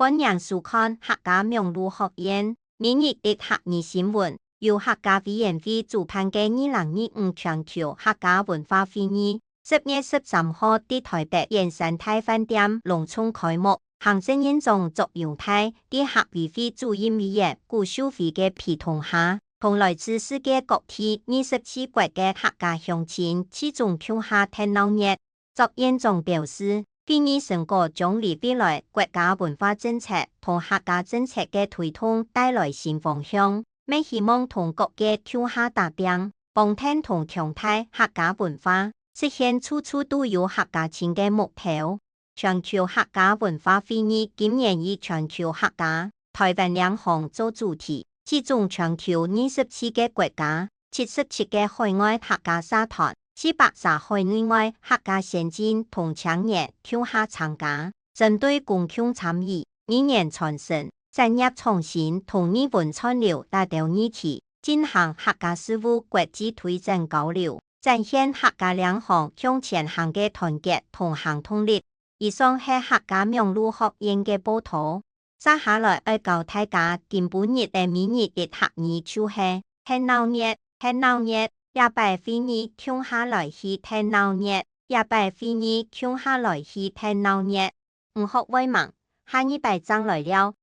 歡迎收看客家名錄學院每日一客語新聞，由客家委員會主辦嘅2025全球客家文化會議10月13號喺台北圓山大飯店隆重開幕。行政院長卓榮泰喺客委會主任委員顧秀惠嘅陪同下，同來自世界各地27國嘅客家鄉親齊眾共下熱鬧熱。卓院長表示，會議成果將為未來國家文化政策同客家政策嘅推動帶來新方向，未希望同各界共下打拼，幫聽同強大客家文化，實現處處都有客家情嘅目標。全球客家文化會議今年以全球客家、台灣兩項做主題，其中全球27個國家、77個海外客家社團、430海內外客家先進同青年共下參加，針對共同參與、語言傳承、產業創新同語文串流大條議題，進行客家事務國際推展交流，展現客家兩項向前行嘅團結同行動力。以上係客家名錄學院嘅報道。接下來要教大家今本日嘅每日一客語就係熱鬧熱，熱鬧熱，也拜會議共下來去熱鬧熱，也拜會議共下來去熱鬧熱。唔學為忙，下一拜章來了。